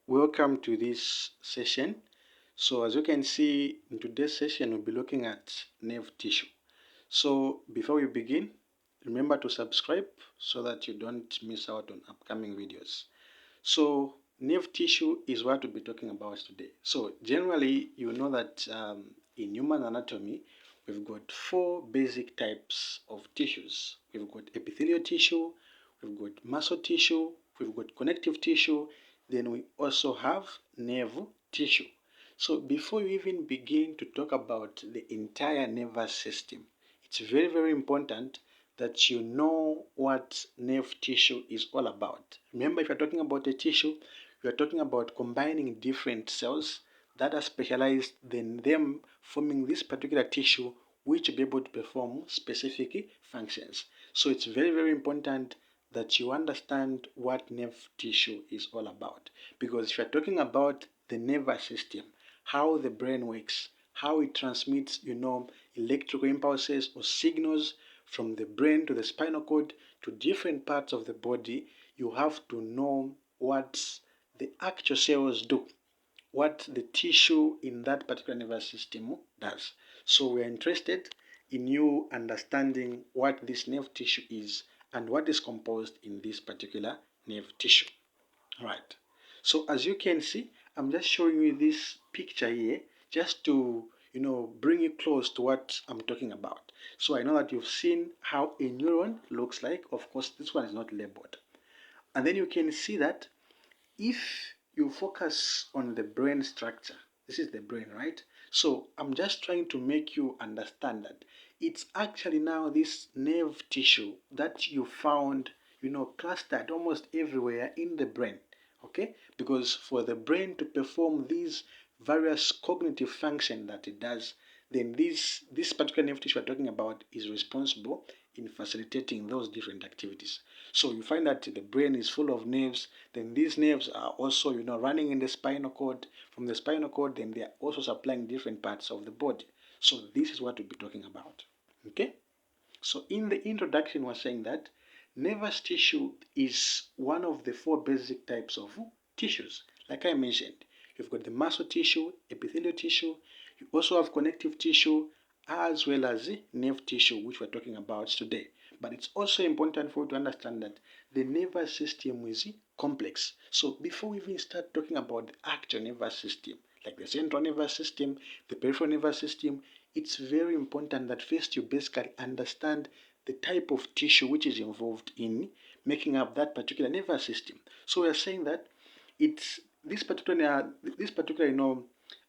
Welcome to this session. So as you can see, in today's session we'll be looking at nerve tissue. So before we begin, remember to subscribe so that you don't miss out on upcoming videos. So nerve tissue is what we'll be talking about today. So generally, you know that in human anatomy, we've got four basic types of tissues. We've got epithelial tissue, we've got muscle tissue, we've got connective tissue, then we also have nerve tissue. So before you even begin to talk about the entire nervous system, it's very, very important that you know what nerve tissue is all about. Remember, if you're talking about a tissue, we are talking about combining different cells that are specialized, then them forming this particular tissue which will be able to perform specific functions. So it's very, very important that you understand what nerve tissue is all about. Because if you're talking about the nervous system, how the brain works, how it transmits, electrical impulses or signals from the brain to the spinal cord to different parts of the body, you have to know what the actual cells do, what the tissue in that particular nervous system does. So we're interested in you understanding what this nerve tissue is and what is composed in this particular nerve tissue. All right. So as you can see, I'm just showing you this picture here just to bring you close to what I'm talking about. So I know that you've seen how a neuron looks like. Of course, this one is not labeled. And then you can see that if you focus on the brain structure, this is the brain, right? So I'm just trying to make you understand that it's actually now this nerve tissue that you found, clustered almost everywhere in the brain. Okay? Because for the brain to perform these various cognitive functions that it does, then this particular nerve tissue we're talking about is responsible in facilitating those different activities. So you find that the brain is full of nerves, then these nerves are also, running in the spinal cord. From the spinal cord, then they are also supplying different parts of the body. So this is what we'll be talking about. Okay? So in the introduction, we're saying that nervous tissue is one of the four basic types of tissues. Like I mentioned, you've got the muscle tissue, epithelial tissue, you also have connective tissue, as well as the nerve tissue, which we're talking about today. But it's also important for you to understand that the nervous system is complex. So before we even start talking about the actual nervous system, like the central nervous system, the peripheral nervous system, it's very important that first you basically understand the type of tissue which is involved in making up that particular nervous system. So we are saying that it's this particular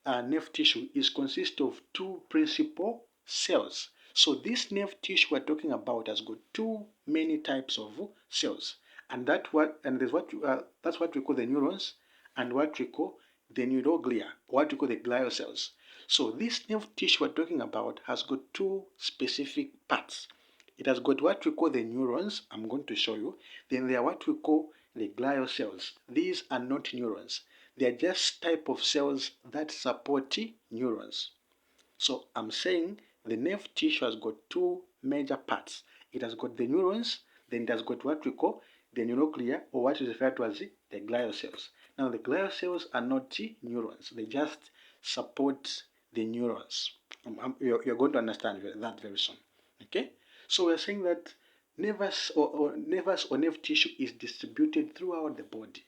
nerve tissue is consist of two principal cells. So this nerve tissue we're talking about has got too many types of cells, and that's what we call the neurons, and what we call the neuroglia, what we call the glial cells. So this nerve tissue we're talking about has got two specific parts. It has got what we call the neurons, I'm going to show you. Then there are what we call the glial cells. These are not neurons. They are just type of cells that support neurons. So I'm saying the nerve tissue has got two major parts. It has got the neurons, then it has got what we call the neuroglia, or what is referred to as the glial cells. Now the glial cells are not neurons. They just support the neurons. You're going to understand that very soon. Okay? So we're saying that nervous or nerve tissue is distributed throughout the body.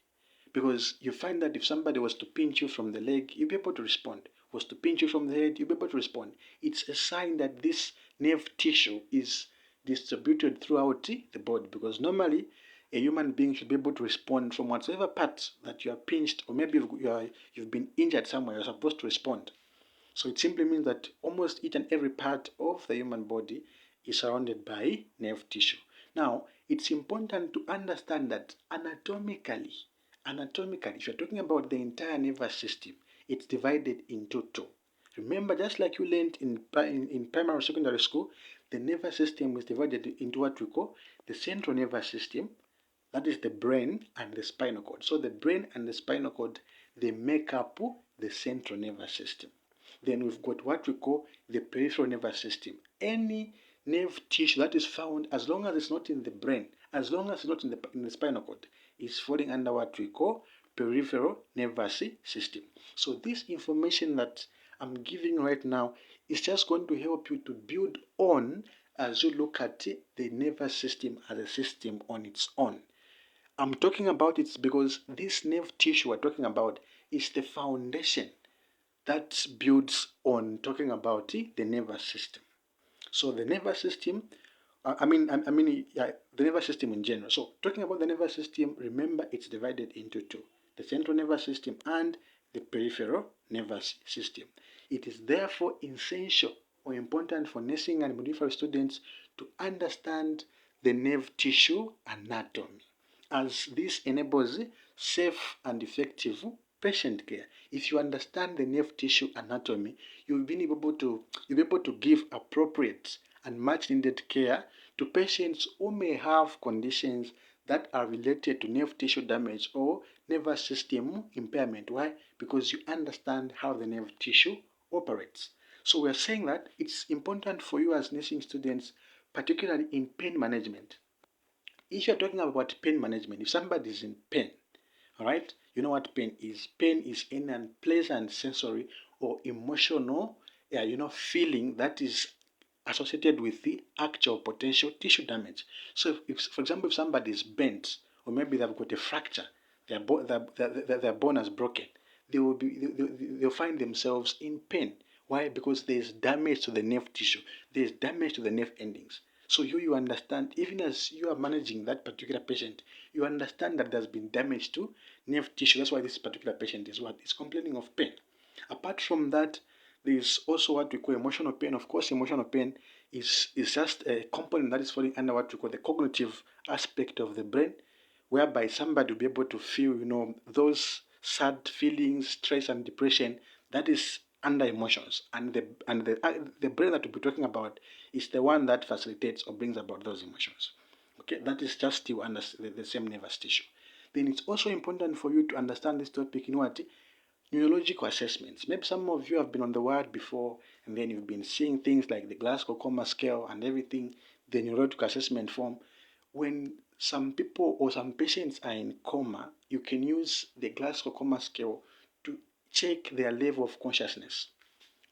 Because you find that if somebody was to pinch you from the leg, you'll be able to respond. Was to pinch you from the head, you'll be able to respond. It's a sign that this nerve tissue is distributed throughout the body. Because normally, a human being should be able to respond from whatever part that you are pinched, or maybe you've been injured somewhere, you're supposed to respond. So it simply means that almost each and every part of the human body is surrounded by nerve tissue. Now, it's important to understand that anatomically, if you're talking about the entire nervous system, it's divided into two. Remember, just like you learned in primary or secondary school, the nervous system is divided into what we call the central nervous system, that is the brain and the spinal cord. So the brain and the spinal cord, they make up the central nervous system. Then we've got what we call the peripheral nervous system. Any nerve tissue that is found, as long as it's not in the brain, as long as it's not in the spinal cord, is falling under what we call peripheral nervous system. So this information that I'm giving right now is just going to help you to build on as you look at the nervous system as a system on its own. I'm talking about it because this nerve tissue we're talking about is the foundation that builds on talking about the nervous system. So the nervous system, yeah, the nervous system in general. So talking about the nervous system, remember it's divided into two: the central nervous system and the peripheral nervous system. It is therefore essential or important for nursing and midwifery students to understand the nerve tissue anatomy, as this enables safe and effective patient care. If you understand the nerve tissue anatomy, you'll be able to give appropriate and much needed care to patients who may have conditions that are related to nerve tissue damage or nervous system impairment. Why? Because you understand how the nerve tissue operates. So we're saying that it's important for you as nursing students, particularly in pain management. If you're talking about pain management, if somebody is in pain, all right, you know what pain is? Pain is an unpleasant sensory or emotional, feeling that is associated with the actual potential tissue damage. So, if, for example, if somebody is bent or maybe they've got a fracture, their bone has broken, they'll find themselves in pain. Why? Because there's damage to the nerve tissue, there's damage to the nerve endings. So you understand, even as you are managing that particular patient, you understand that there's been damage to nerve tissue. That's why this particular patient is complaining of pain. Apart from that, there is also what we call emotional pain. Of course, emotional pain is just a component that is falling under what we call the cognitive aspect of the brain, whereby somebody will be able to feel, those sad feelings, stress, and depression. That is under emotions, and the brain that we'll be talking about is the one that facilitates or brings about those emotions. Okay, that is just still under the same nervous tissue. Then it's also important for you to understand this topic in what neurological assessments. Maybe some of you have been on the ward before, and then you've been seeing things like the Glasgow Coma Scale and everything, the neurological assessment form. When some people or some patients are in coma, you can use the Glasgow Coma Scale to check their level of consciousness.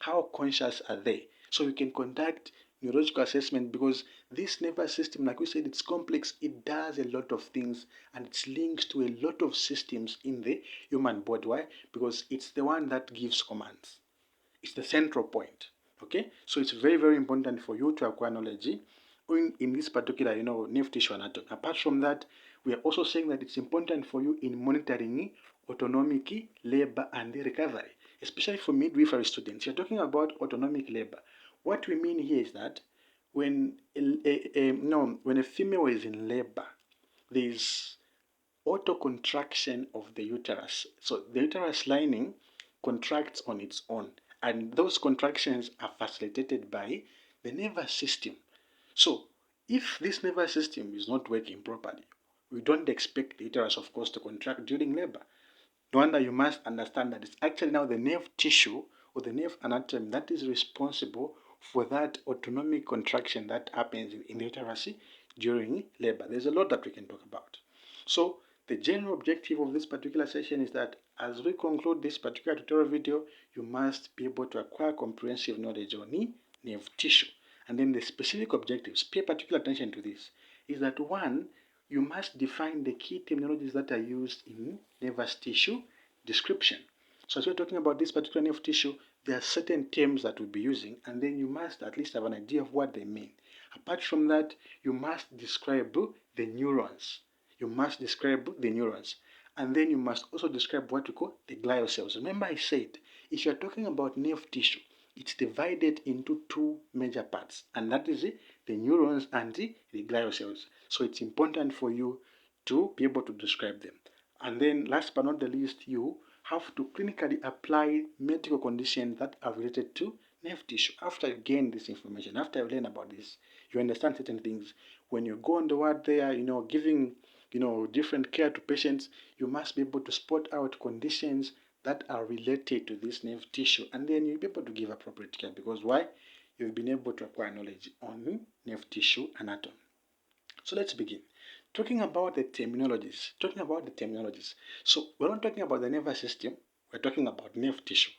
How conscious are they? So you can conduct neurological assessment, because this nervous system, like we said, it's complex. It does a lot of things, and it's linked to a lot of systems in the human body. Why? Because it's the one that gives commands. It's the central point. Okay, so it's very, very important for you to acquire knowledge in this particular, nerve tissue anatomy. Apart from that, we are also saying that it's important for you in monitoring autonomic labor and recovery, especially for midwifery students. You're talking about autonomic labor. What we mean here is that when when a female is in labor, there's auto contraction of the uterus. So the uterus lining contracts on its own, and those contractions are facilitated by the nervous system. So if this nervous system is not working properly, we don't expect the uterus, of course, to contract during labor. No wonder you must understand that it's actually now the nerve tissue or the nerve anatomy that is responsible for that autonomic contraction that happens in the uterus during labor. There's a lot that we can talk about. So the general objective of this particular session is that as we conclude this particular tutorial video, you must be able to acquire comprehensive knowledge on the nerve tissue. And then the specific objectives, pay particular attention to this, is that one, you must define the key terminologies that are used in nervous tissue description. So as we're talking about this particular nerve tissue, there are certain terms that we'll be using, and then you must at least have an idea of what they mean. Apart from that, you must describe the neurons. You must describe the neurons. And then you must also describe what we call the glial cells. Remember I said, if you're talking about nerve tissue, it's divided into two major parts, and that is the neurons and the glial cells. So it's important for you to be able to describe them. And then last but not the least, you have to clinically apply medical conditions that are related to nerve tissue. After you gain this information, after you learn about this, you understand certain things. When you go on the ward there, giving different care to patients, you must be able to spot out conditions that are related to this nerve tissue, and then you'll be able to give appropriate care. Because why? You've been able to acquire knowledge on nerve tissue anatomy. So let's begin. talking about the terminologies. So we're not talking about the nervous system. We're talking about nerve tissue.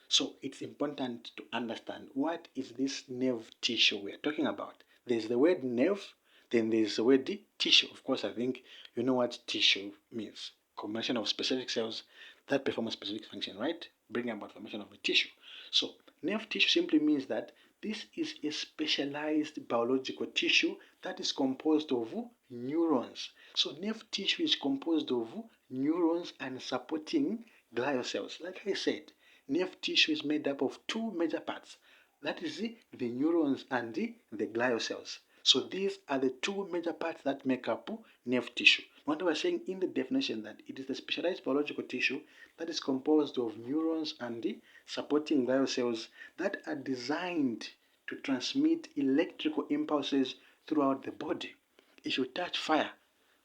So it's important to understand what is this nerve tissue we're talking about. There's the word nerve, then there's the word tissue. Of course, I think you know what tissue means. Combination of specific cells that perform a specific function, right? Bringing about formation of a tissue. So nerve tissue simply means that this is a specialized biological tissue that is composed of neurons. So nerve tissue is composed of neurons and supporting glial cells. Like I said, nerve tissue is made up of two major parts. That is the neurons and the glial cells. So these are the two major parts that make up nerve tissue. What we are saying in the definition that it is a specialized biological tissue that is composed of neurons and the supporting glial cells that are designed to transmit electrical impulses throughout the body. If you touch fire,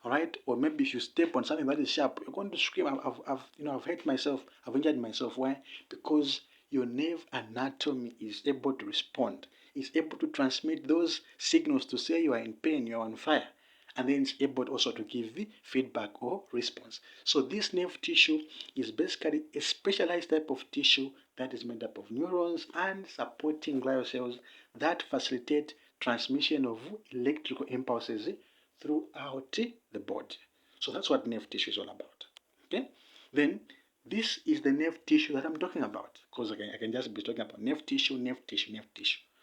all right, or maybe if you step on something that is sharp, you're going to scream. I've hurt myself, I've injured myself. Why? Because your nerve anatomy is able to respond. It's able to transmit those signals to say you are in pain, you are on fire, and then it's able also to give the feedback or response. So this nerve tissue is basically a specialized type of tissue that is made up of neurons and supporting glial cells that facilitate transmission of electrical impulses throughout the body. So that's what nerve tissue is all about. Okay? Then this is the nerve tissue that I'm talking about, because I can just be talking about nerve tissue.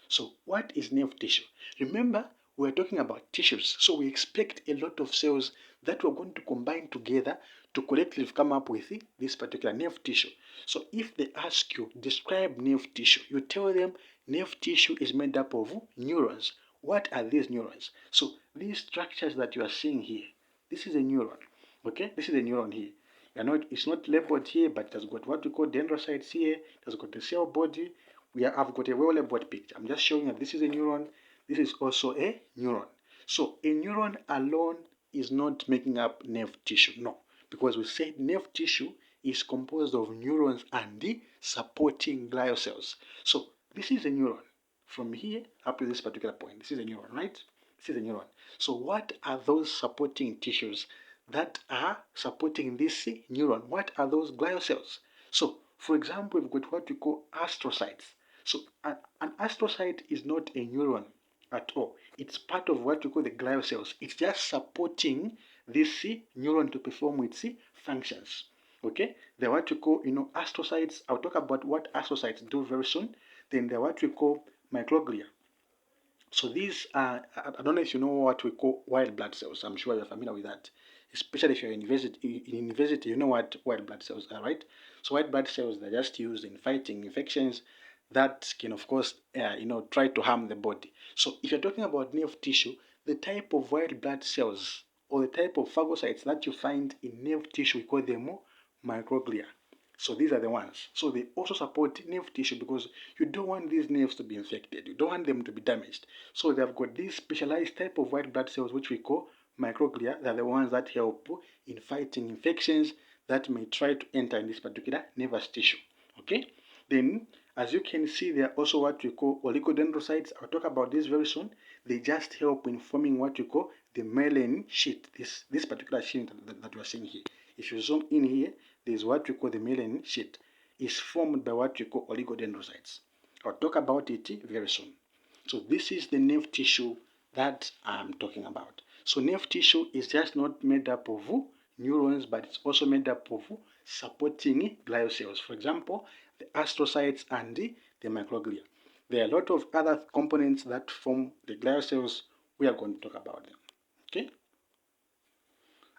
So what is nerve tissue? Remember, we're talking about tissues. So we expect a lot of cells that we're going to combine together to collectively come up with this particular nerve tissue. So if they ask you, describe nerve tissue, you tell them nerve tissue is made up of neurons. What are these neurons? So these structures that you are seeing here, this is a neuron. Okay, this is a neuron here. It's not labeled here, but it has got what we call dendrocytes here. It has got the cell body. I've got a well-labeled picture. I'm just showing that this is a neuron. This is also a neuron. So a neuron alone is not making up nerve tissue. No, because we said nerve tissue is composed of neurons and the supporting glial cells. So this is a neuron. From here up to this particular point, this is a neuron, right? This is a neuron. So what are those supporting tissues that are supporting this neuron? What are those glial cells? So, for example, we've got what we call astrocytes. So, an astrocyte is not a neuron at all. It's part of what we call the glial cells. It's just supporting this neuron to perform its functions. Okay? They're what we call, astrocytes. I'll talk about what astrocytes do very soon. Then they're what we call microglia. So these are, I don't know if you know what we call white blood cells. I'm sure you're familiar with that. Especially if you're in university, you know what white blood cells are, right? So white blood cells, they're just used in fighting infections that can, of course, try to harm the body. So if you're talking about nerve tissue, the type of white blood cells or the type of phagocytes that you find in nerve tissue, we call them microglia. So these are the ones. So they also support nerve tissue because you don't want these nerves to be infected. You don't want them to be damaged. So they've got this specialized type of white blood cells which we call microglia. They're the ones that help in fighting infections that may try to enter in this particular nervous tissue. Okay? Then, as you can see, they are also what we call oligodendrocytes. I'll talk about this very soon. They just help in forming what we call the myelin sheath. This particular sheath that we are seeing here. If you zoom in here, there's what we call the myelin sheath. It's formed by what we call oligodendrocytes. I'll talk about it very soon. So this is the nerve tissue that I'm talking about. So nerve tissue is just not made up of neurons, but it's also made up of supporting glial cells. For example, the astrocytes and the microglia. There are a lot of other components that form the glial cells. We are going to talk about them. Okay?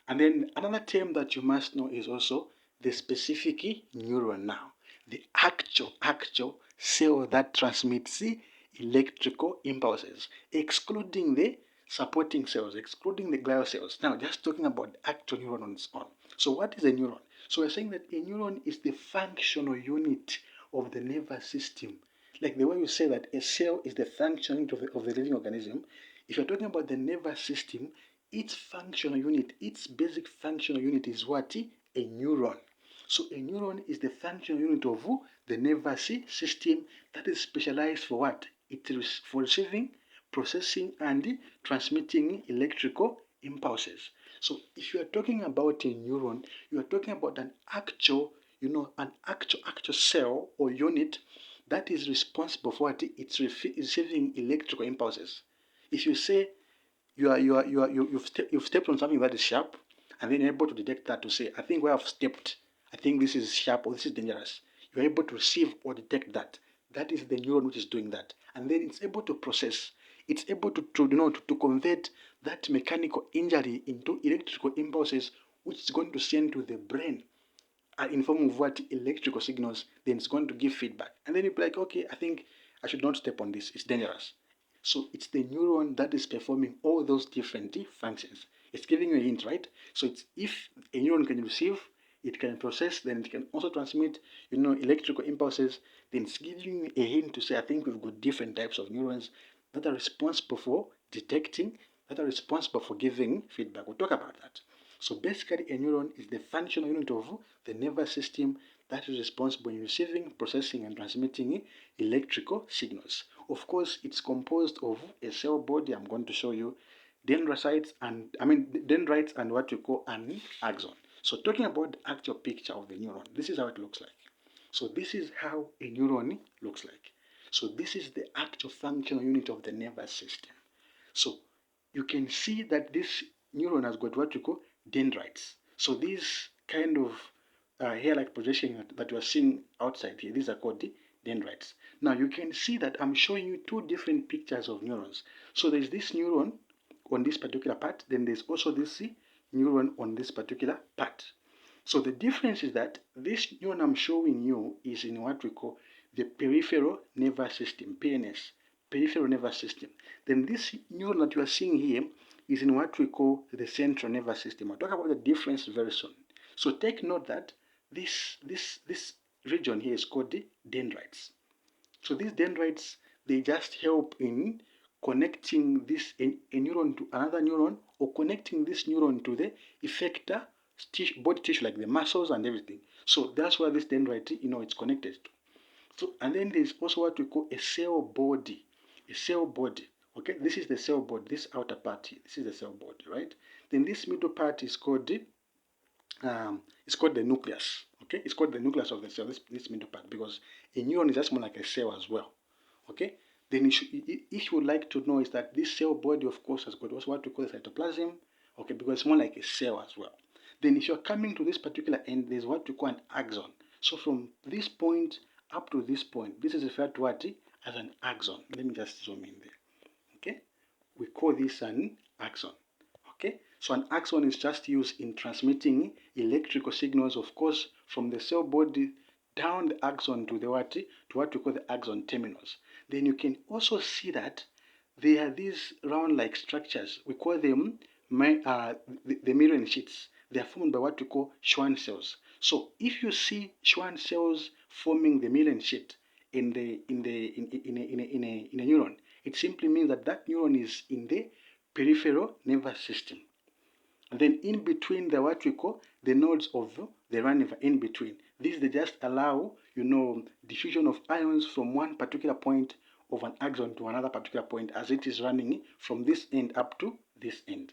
And then another term that you must know is also the specific neuron now. The actual cell that transmits electrical impulses, excluding the supporting cells, excluding the glial cells. Now, just talking about the actual neuron on its own. So what is a neuron? So we're saying that a neuron is the functional unit of the nervous system. Like the way you say that a cell is the functional unit of the living organism, if you're talking about the nervous system, its functional unit, its basic functional unit is what? A neuron. So a neuron is the functional unit of the nervous system that is specialized for what? It is for receiving, processing, and transmitting electrical impulses. So if you are talking about a neuron, you are talking about an actual, an actual cell or unit that is responsible for what it's receiving electrical impulses. If you say you've stepped on something that is sharp, and then you're able to detect that to say, I think where I've stepped, I think this is sharp or this is dangerous. You're able to receive or detect that. That is the neuron which is doing that, and then it's able to process. It's able to convert that mechanical injury into electrical impulses, which is going to send to the brain in form of what electrical signals. Then it's going to give feedback, and then you'll be like, okay, I think I should not step on this. It's dangerous. So it's the neuron that is performing all those different functions. It's giving you a hint, right? So it's if a neuron can receive, it can process, then it can also transmit, electrical impulses. Then it's giving you a hint to say, I think we've got different types of neurons that are responsible for detecting, that are responsible for giving feedback. We'll talk about that. So basically, a neuron is the functional unit of the nervous system that is responsible in receiving, processing, and transmitting electrical signals. Of course, it's composed of a cell body. I'm going to show you dendrites and what you call an axon. So talking about the actual picture of the neuron, this is how it looks like. So this is how a neuron looks like. So this is the actual functional unit of the nervous system. So you can see that this neuron has got what you call dendrites. So these kind of hair-like projection that you are seeing outside here, these are called the dendrites. Now you can see that I'm showing you two different pictures of neurons. So there's this neuron on this particular part, then there's also this neuron on this particular part. So the difference is that this neuron I'm showing you is in what we call the peripheral nervous system, PNS, peripheral nervous system. Then this neuron that you are seeing here is in what we call the central nervous system. I'll talk about the difference very soon. So take note that this region here is called the dendrites. So these dendrites, they just help in connecting this a neuron to another neuron, or connecting this neuron to the effector body tissue like the muscles and everything. So that's where this dendrite, it's connected to. So, and then there's also what we call a cell body. A cell body. Okay, this is the cell body, this outer part here. This is the cell body, right? Then this middle part is called the nucleus. Okay, it's called the nucleus of the cell, this middle part, because a neuron is just more like a cell as well. Okay, then if you would like to know is that this cell body, of course, has got also what we call the cytoplasm. Okay, because it's more like a cell as well. Then if you're coming to this particular end, there's what we call an axon. So from this point up to this point, this is referred to what as an axon. Let me just zoom in there. Okay, we call this an axon. Okay, so an axon is just used in transmitting electrical signals, of course, from the cell body down the axon to what we call the axon terminals. Then you can also see that there are these round-like structures. We call them the myelin sheets. They are formed by what we call Schwann cells. So if you see Schwann cells forming the myelin sheet in a neuron, it simply means that that neuron is in the peripheral nervous system. And then in between the what we call the nodes of the nerve in between. These they just allow diffusion of ions from one particular point of an axon to another particular point as it is running from this end up to this end.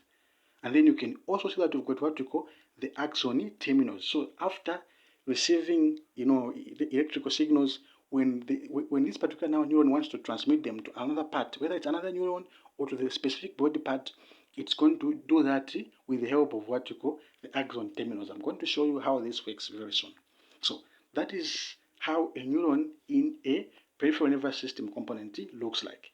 And then you can also see that we've got what we call the axon terminals. So after receiving the electrical signals, when this particular neuron wants to transmit them to another part, whether it's another neuron or to the specific body part, it's going to do that with the help of what you call the axon terminals. I'm going to show you how this works very soon. So that is how a neuron in a peripheral nervous system component looks like.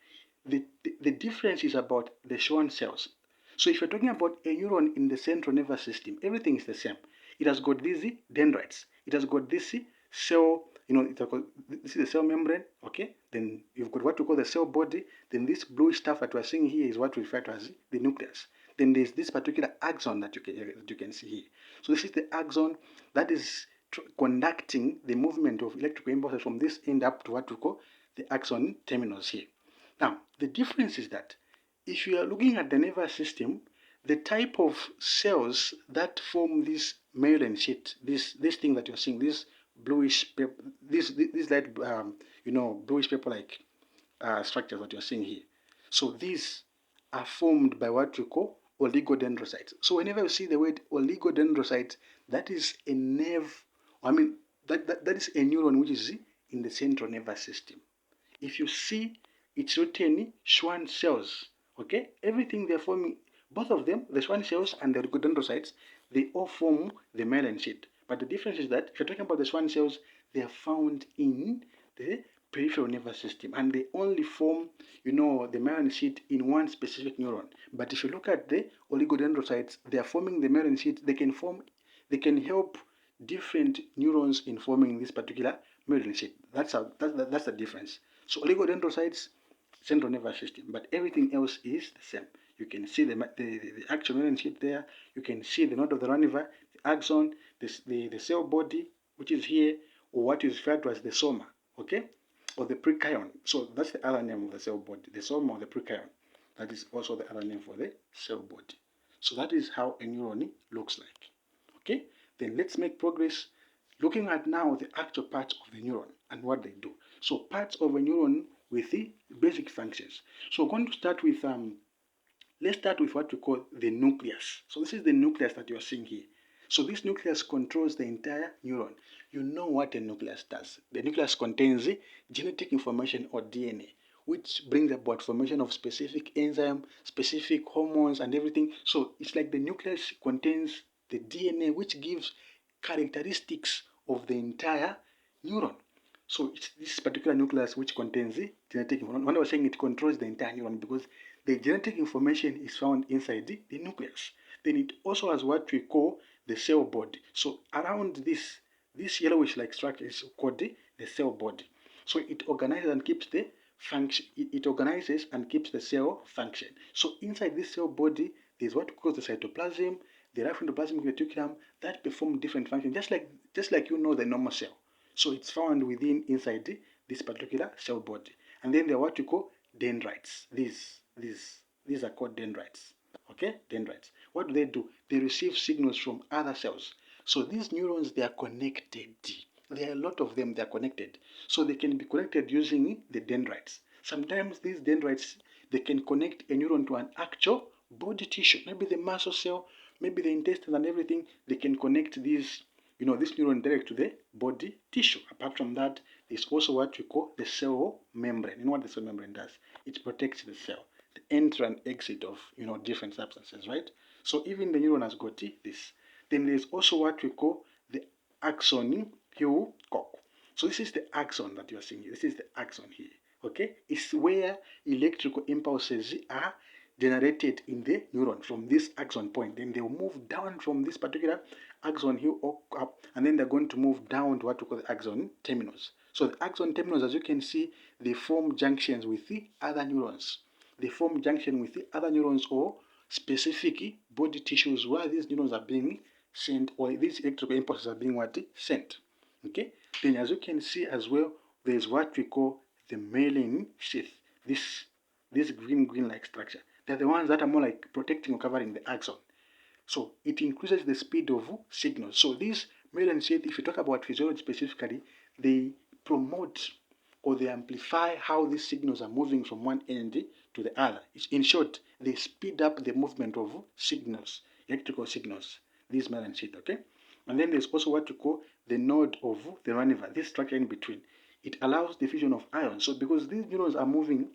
The difference is about the Schwann cells. So if you're talking about a neuron in the central nervous system, everything is the same. It has got these dendrites. It has got this cell, this is the cell membrane, okay? Then you've got what we call the cell body. Then this blue stuff that we're seeing here is what we refer to as the nucleus. Then there's this particular axon that you can see here. So this is the axon that is conducting the movement of electrical impulses from this end up to what we call the axon terminals here. Now, the difference is that if you are looking at the nervous system, the type of cells that form this myelin sheet, this thing that you're seeing, this bluish paper, this light bluish paper-like structures that you're seeing here. So these are formed by what we call oligodendrocytes. So whenever you see the word oligodendrocyte, that is a nerve, that is a neuron which is in the central nervous system. If you see it's written Schwann cells, okay? Everything they're forming, both of them, the Schwann cells and the oligodendrocytes, they all form the myelin sheath. But the difference is that if you're talking about the Schwann cells, they are found in the peripheral nervous system, and they only form, the myelin sheath in one specific neuron. But if you look at the oligodendrocytes, they are forming the myelin sheath. They can help different neurons in forming this particular myelin sheath. That's the difference. So oligodendrocytes, central nervous system, but everything else is the same. You can see the actual myelin sheath there. You can see the node of the Ranvier, the axon, the cell body, which is here, or what is referred to as the soma, okay, or the prechion. So that's the other name of the cell body, the soma or the prechion. That is also the other name for the cell body. So that is how a neuron looks like. Okay, then let's make progress looking at now the actual parts of the neuron and what they do. So parts of a neuron with the basic functions. So we're going to start with, let's start with what we call the nucleus. So this is the nucleus that you're seeing here. So this nucleus controls the entire neuron. You know what a nucleus does. The nucleus contains genetic information or DNA, which brings about formation of specific enzyme, specific hormones and everything. So it's like the nucleus contains the DNA, which gives characteristics of the entire neuron. So it's this particular nucleus which contains the genetic information. When I was saying it controls the entire neuron, because the genetic information is found inside the nucleus. Then it also has what we call the cell body. So around this yellowish-like structure is called the cell body. So it organizes and keeps the function. It organizes and keeps the cell function. So inside this cell body, there's what we call the cytoplasm, the right endoplasmic reticulum that perform different functions, just like the normal cell. So it's found inside this particular cell body. And then there are what we call dendrites. These are called dendrites. Okay, dendrites. What do? They receive signals from other cells. So these neurons, they are connected. There are a lot of them, they are connected. So they can be connected using the dendrites. Sometimes these dendrites, they can connect a neuron to an actual body tissue. Maybe the muscle cell, maybe the intestine and everything, they can connect this neuron direct to the body tissue. Apart from that, there's also what we call the cell membrane. You know what the cell membrane does? It protects the cell, the entry and exit of different substances, right? So even the neuron has got this. Then there's also what we call the axon Hugh Cock. So this is the axon that you are seeing here. This is the axon here. Okay? It's where electrical impulses are generated in the neuron from this axon point. Then they will move down from this particular axon here up, and then they're going to move down to what we call the axon terminus. So the axon terminus, as you can see, they form junctions with the other neurons. They form junction with the other neurons or specific body tissues where these neurons are being sent, or these electrical impulses are being sent. Okay. Then as you can see as well, there's what we call the myelin sheath. This green like structure. They're the ones that are more like protecting or covering the axon. So it increases the speed of signals. So these myelin sheath, if you talk about physiology specifically, they promote or they amplify how these signals are moving from one end to the other. In short, they speed up the movement of signals, electrical signals, these myelin sheath, okay? And then there's also what we call the node of the Ranvier, this structure in between. It allows diffusion of ions. So because these neurons are moving,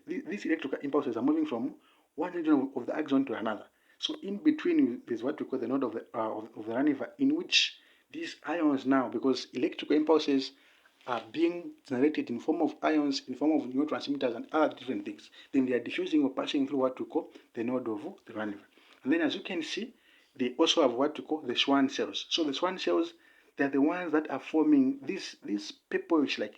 these electrical impulses are moving from one region of the axon to another. So in between is what we call the node of the Ranvier, in which these ions now, because electrical impulses are being generated in form of ions, in form of neurotransmitters and other different things, then they are diffusing or passing through what we call the node of the Ranvier. And then as you can see, they also have what we call the Schwann cells. So the Schwann cells, they're the ones that are forming these purplish like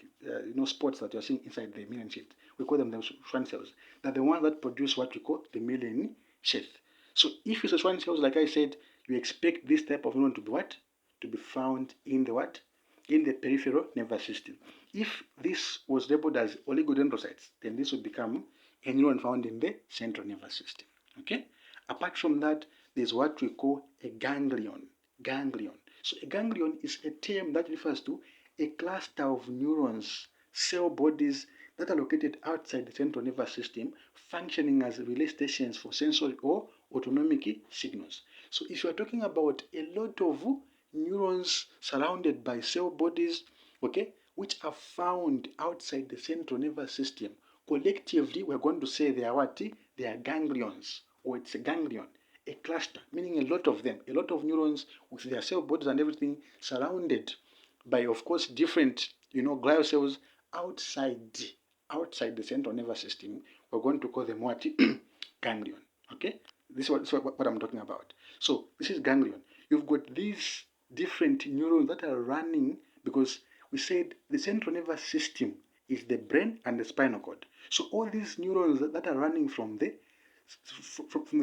spots that you're seeing inside the myelin sheath. We call them the Schwann cells. They're the ones that produce what we call the myelin sheath. So if it's a Schwann cells, like I said, you expect this type of neuron to be what? To be found in the what? In the peripheral nervous system. If this was labeled as oligodendrocytes, then this would become a neuron found in the central nervous system. Okay? Apart from that, there's what we call a ganglion. Ganglion. So a ganglion is a term that refers to a cluster of neurons, cell bodies that are located outside the central nervous system, functioning as relay stations for sensory or autonomic signals. So if you are talking about a lot of neurons surrounded by cell bodies, okay, which are found outside the central nervous system, collectively we're going to say they are what? They are ganglions, or it's a ganglion, a cluster, meaning a lot of them, a lot of neurons with their cell bodies and everything surrounded by, of course, different, glial cells outside the central nervous system. We're going to call them what? Ganglion. Okay, this is what I'm talking about. So this is ganglion. You've got these different neurons that are running, because we said the central nervous system is the brain and the spinal cord. So all these neurons that are running from the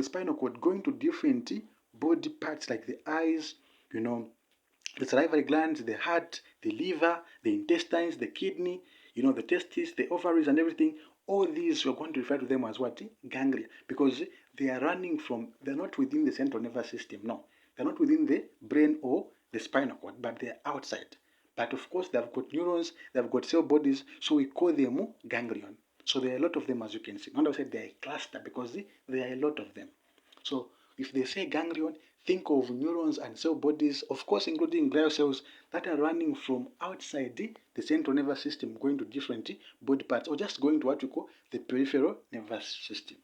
spinal cord going to different body parts like the eyes, the salivary glands, the heart, the liver, the intestines, the kidney, the testes, the ovaries, and everything. All these we're going to refer to them as what? Ganglia, because they're not within the central nervous system. No, they're not within the brain or the spinal cord, but they're outside. But of course, they've got neurons, they've got cell bodies, so we call them ganglion. So there are a lot of them, as you can see. Not say they're a cluster, because there are a lot of them. So if they say ganglion, think of neurons and cell bodies, of course including glial cells, that are running from outside the central nervous system, going to different body parts, or just going to what we call the peripheral nervous system.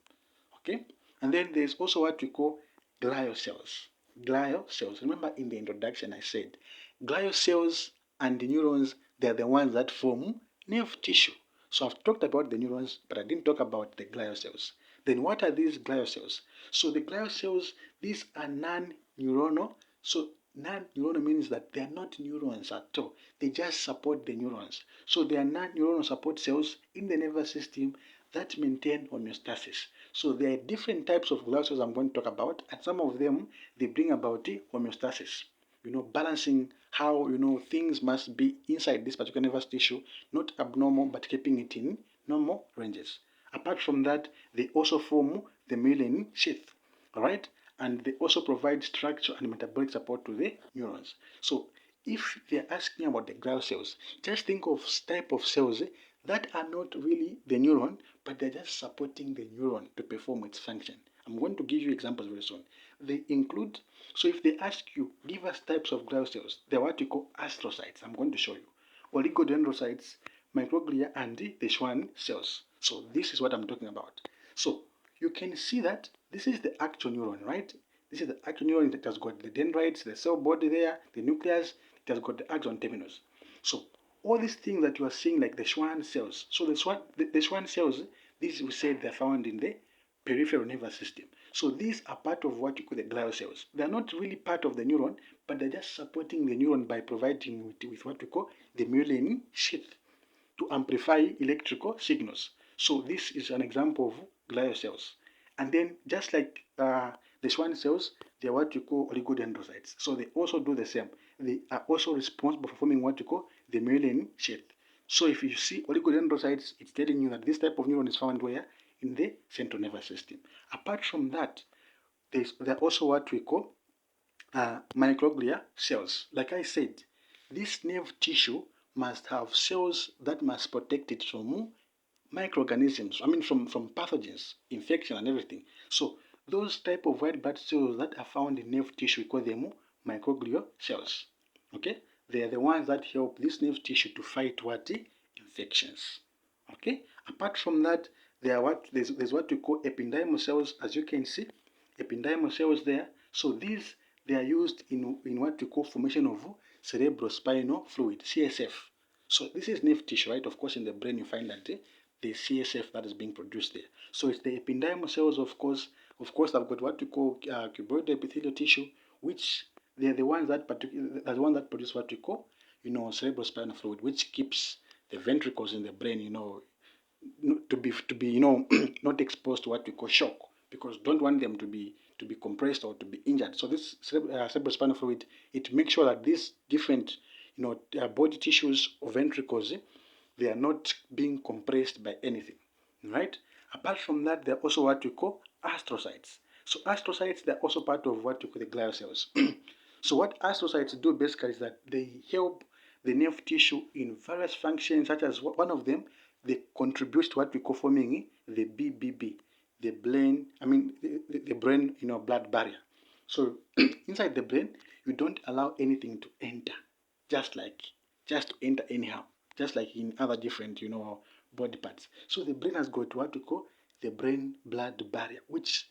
Okay? And then there's also what we call glial cells. Glial cells. Remember in the introduction I said, glial cells and the neurons, they're the ones that form nerve tissue. So I've talked about the neurons, but I didn't talk about the glial cells. Then what are these glial cells? So the glial cells, these are non-neuronal. So non-neuronal means that they are not neurons at all. They just support the neurons. So they are non-neuronal support cells in the nervous system that maintain homeostasis. So there are different types of glial cells I'm going to talk about, and some of them, they bring about the homeostasis. Balancing how, things must be inside this particular nervous tissue, not abnormal, but keeping it in normal ranges. Apart from that, they also form the myelin sheath, all right? And they also provide structure and metabolic support to the neurons. So if they're asking about the glial cells, just think of type of cells that are not really the neuron, but they're just supporting the neuron to perform its function. I'm going to give you examples very soon. They include, so if they ask you, give us types of glial cells, they're what we call astrocytes. I'm going to show you. Oligodendrocytes, microglia, and the Schwann cells. So this is what I'm talking about. So you can see that this is the actual neuron, right? This is the actual neuron that has got the dendrites, the cell body there, the nucleus, it has got the axon terminus. So all these things that you are seeing, like the Schwann cells. So the Schwann cells, these we said they're found in the peripheral nervous system. So these are part of what you call the glial cells. They're not really part of the neuron, but they're just supporting the neuron by providing with what we call the myelin sheath to amplify electrical signals. So this is an example of glial cells. And then just like the Schwann cells, they are what you call oligodendrocytes. So they also do the same. They are also responsible for forming what you call the myelin sheath. So if you see oligodendrocytes, it's telling you that this type of neuron is found where? In the central nervous system. Apart from that, there are also what we call microglia cells. Like I said, this nerve tissue must have cells that must protect it from microorganisms, from pathogens, infection, and everything. So those type of white blood cells that are found in nerve tissue, we call them microglial cells. Okay, they are the ones that help this nerve tissue to fight what? Infections. Okay, apart from that, there's what we call ependymal cells, as you can see, ependymal cells there. So these, they are used in what we call formation of cerebrospinal fluid, CSF. So this is nerve tissue, right? Of course, in the brain you find that the CSF that is being produced there. So it's the ependymal cells, of course. Of course, I've got what we call cuboidal epithelial tissue, which they're the ones that produce what we call, cerebrospinal fluid, which keeps the ventricles in the brain, to be not exposed to what we call shock, because don't want them to be compressed or to be injured. So this cerebrospinal fluid, it makes sure that these different body tissues or ventricles, they are not being compressed by anything, right? Apart from that, they're also what we call astrocytes. So astrocytes, they're also part of what we call the glial cells. So what astrocytes do basically is that they help the nerve tissue in various functions, such as one of them, they contribute to what we call forming the BBB, the brain, the brain, blood barrier. So inside the brain, you don't allow anything to enter, just to enter anyhow, just like in other different, body parts. So the brain has got what we call the brain blood barrier, which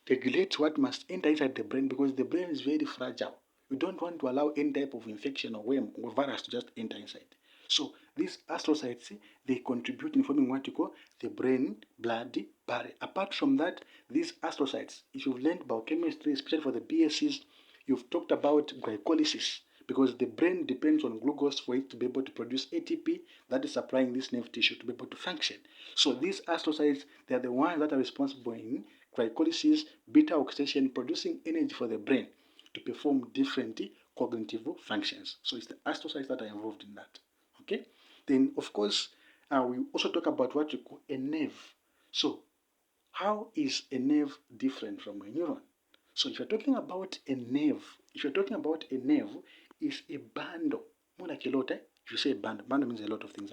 regulates what must enter inside the brain, because the brain is very fragile. You don't want to allow any type of infection or worm or virus to just enter inside. So these astrocytes, they contribute in forming what you call the brain blood barrier. Apart from that, these astrocytes, if you've learned biochemistry, especially for the BScs, you've talked about glycolysis, because the brain depends on glucose for it to be able to produce ATP that is supplying this nerve tissue to be able to function. So these astrocytes, they are the ones that are responsible in glycolysis, beta oxidation, producing energy for the brain to perform different cognitive functions. So it's the astrocytes that are involved in that. Okay? Then, of course, we also talk about what we call a nerve. So, how is a nerve different from a neuron? So, if you're talking about a nerve, it's a bundle, more like a lot. If you say bundle means a lot of things.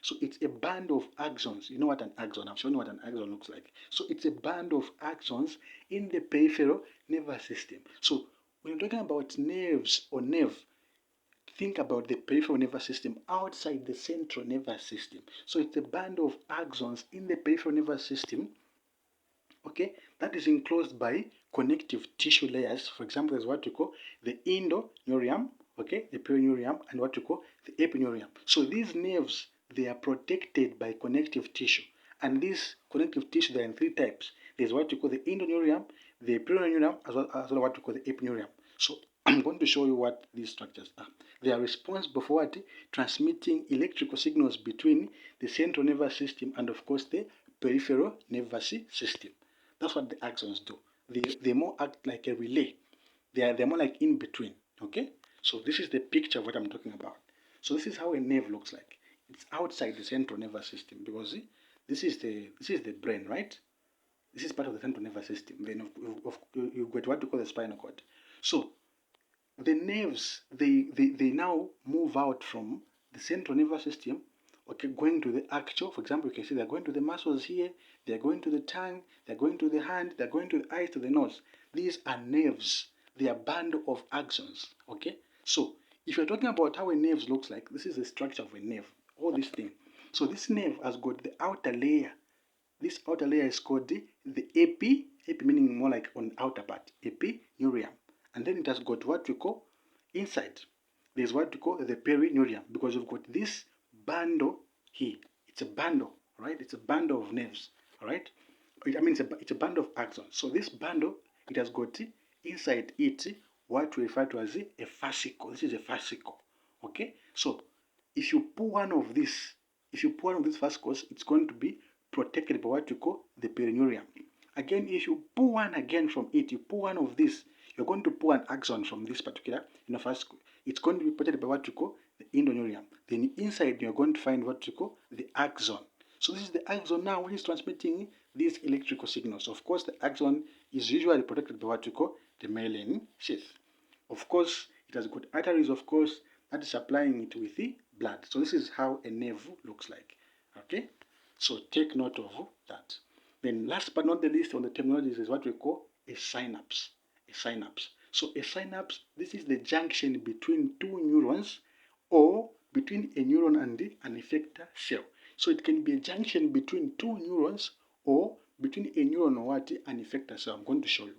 So it's a band of axons. You know what an axon? I've shown you what an axon looks like. So it's a band of axons in the peripheral nervous system. So when you're talking about nerves or nerve, think about the peripheral nervous system outside the central nervous system. So it's a band of axons in the peripheral nervous system, okay, that is enclosed by connective tissue layers. For example, there's what we call the endoneurium, okay, the perineurium, and what we call the epineurium. So these nerves, they are protected by connective tissue. And these connective tissue, they are in three types. There's what we call the endoneurium, the perineurium, as well as what we call the epineurium. So I'm going to show you what these structures are. They are responsible for what? Transmitting electrical signals between the central nervous system and, of course, the peripheral nervous system. That's what the axons do. They more act like a relay. They're more like in between. Okay? So this is the picture of what I'm talking about. So this is how a nerve looks like. It's outside the central nervous system, because this is the brain, right? This is part of the central nervous system. Then you've got what we call the spinal cord. So the nerves, they now move out from the central nervous system, okay, going to the actual. For example, you can see they're going to the muscles here, they're going to the tongue, they're going to the hand, they're going to the eyes, to the nose. These are nerves. They are bundle of axons, okay? So if you're talking about how a nerve looks like, this is the structure of a nerve, all this thing. So this nerve has got the outer layer. This outer layer is called the epi meaning more like on the outer part, epineurium. And then it has got what we call inside. There's what we call the perineurium, because we've got this bundle here. It's a bundle, right? It's a bundle of nerves, all right? It's a bundle of axons. So this bundle, it has got inside it what we refer to as a fascicle. This is a fascicle, okay? So if you pull one of these fascicles, it's going to be protected by what you call the perineurium. Again, if you pull one again from it, you pull one of this, you're going to pull an axon from this particular fascicle. It's going to be protected by what you call the endoneurium. Then inside, you're going to find what you call the axon. So this is the axon now, which is transmitting these electrical signals. Of course, the axon is usually protected by what you call the myelin sheath. Of course, it has got arteries, of course, that is supplying it with the blood. So this is how a nerve looks like. Okay? So take note of that. Then last but not the least on the terminologies is what we call a synapse. A synapse. So a synapse, this is the junction between two neurons, or between a neuron and an effector cell. So it can be a junction between two neurons, or between a neuron or an effector cell. I'm going to show you.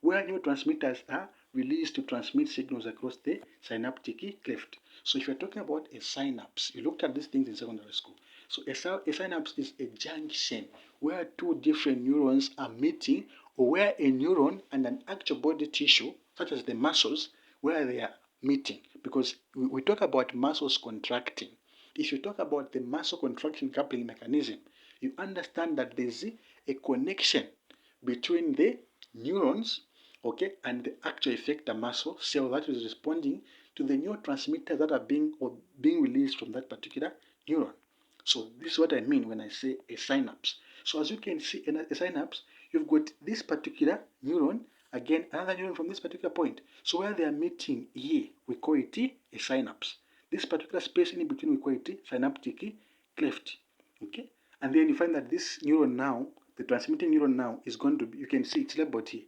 Where neurotransmitters are released to transmit signals across the synaptic cleft. So if you're talking about a synapse, you looked at these things in secondary school. So a synapse is a junction where two different neurons are meeting, or where a neuron and an actual body tissue, such as the muscles, where they are meeting. Because we talk about muscles contracting. If you talk about the muscle contraction coupling mechanism, you understand that there's a connection between the neurons, okay, and the actual effector muscle cell that is responding to the neurotransmitters that are being released from that particular neuron. So this is what I mean when I say a synapse. So as you can see in a synapse, you've got this particular neuron, again another neuron from this particular point. So where they are meeting here, we call it a synapse. This particular space in between, we call it synaptic cleft. Okay? And then you find that this neuron now the transmitting neuron now is going to be, you can see it's labeled here.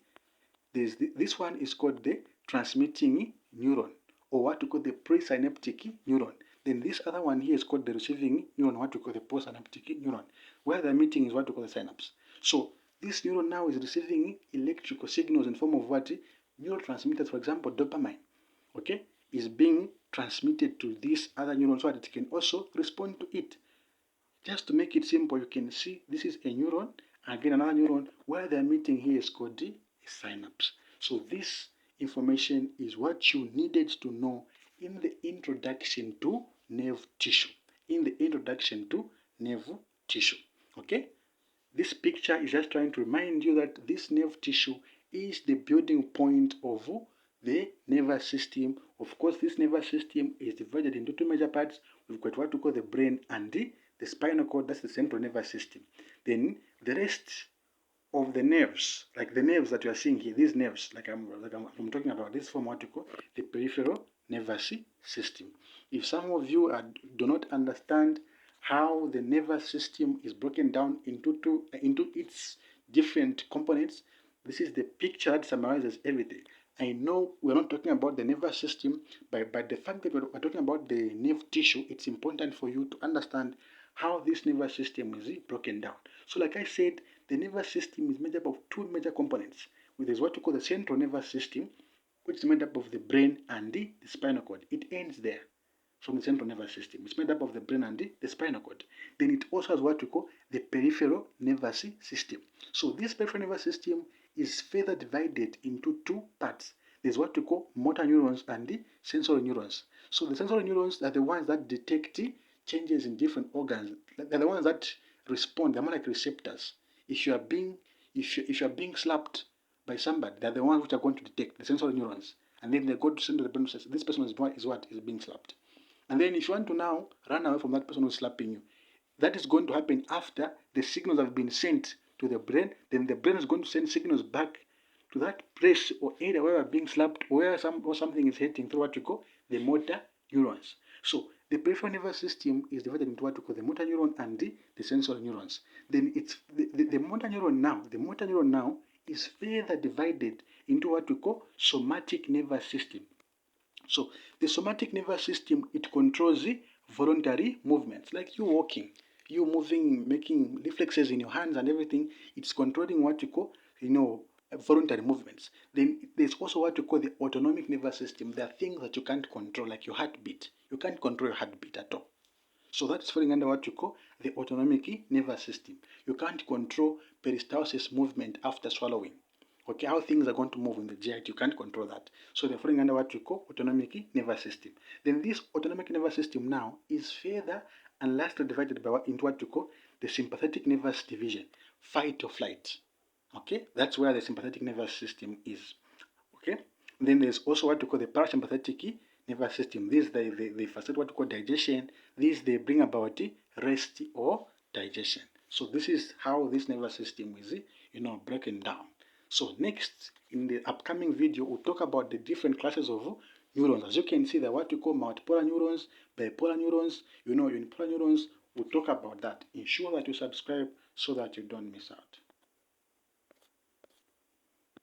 This one is called the transmitting neuron, or what we call the presynaptic neuron. Then this other one here is called the receiving neuron, what we call the postsynaptic neuron. Where they're meeting is what we call the synapse. So this neuron now is receiving electrical signals in form of what? Neurotransmitters, for example, dopamine, okay, is being transmitted to this other neuron so that it can also respond to it. Just to make it simple, you can see this is a neuron, and again another neuron. Where they're meeting here is called the synapse. So this information is what you needed to know in the introduction to nerve tissue. In the introduction to nerve tissue. Okay? This picture is just trying to remind you that this nerve tissue is the building point of the nervous system. Of course, this nervous system is divided into two major parts. We've got what we call the brain and the spinal cord, that's the central nervous system. Then the rest of the nerves, like the nerves that you are seeing here, these nerves, like I'm talking about, this form what you call the peripheral nervous system. If some of you do not understand how the nervous system is broken down into its different components, this is the picture that summarizes everything. I know we're not talking about the nervous system, but the fact that we're talking about the nerve tissue, it's important for you to understand how this nervous system is broken down. So like I said, the nervous system is made up of two major components. There's what we call the central nervous system, which is made up of the brain and the spinal cord. It ends there from the central nervous system. It's made up of the brain and the spinal cord. Then it also has what we call the peripheral nervous system. So this peripheral nervous system is further divided into two parts. There's what we call motor neurons and the sensory neurons. So the sensory neurons are the ones that detect changes in different organs. They're the ones that respond. They're more like receptors. If you are being slapped by somebody, they're the ones which are going to detect the sensory neurons, and then they go to send to the brain says this person is being slapped. And then if you want to now run away from that person who's slapping you, that is going to happen after the signals have been sent to the brain. Then the brain is going to send signals back to that place or area where you are being slapped, or something is hitting through what you call the motor neurons. So the peripheral nervous system is divided into what we call the motor neuron and the sensory neurons. Then it's the motor neuron now. The motor neuron now is further divided into what we call somatic nervous system. So the somatic nervous system, it controls the voluntary movements, like you walking, you moving, making reflexes in your hands and everything. It's controlling what you call, voluntary movements. Then there's also what you call the autonomic nervous system. There are things that you can't control, like your heartbeat. You can't control your heartbeat at all. So that's falling under what you call the autonomic nervous system. You can't control peristalsis movement after swallowing. Okay, how things are going to move in the GI, you can't control that. So they're falling under what you call autonomic nervous system. Then this autonomic nervous system now is further and lastly divided into what you call the sympathetic nervous division, fight or flight. Okay, that's where the sympathetic nervous system is. Okay, then there's also what you call the parasympathetic nervous system. These they facilitate what you call digestion. These they bring about rest or digestion. So this is how this nervous system is, broken down. So next, in the upcoming video, we'll talk about the different classes of neurons. As you can see, there are what you call multipolar neurons, bipolar neurons, unipolar neurons. We'll talk about that. Ensure that you subscribe so that you don't miss out.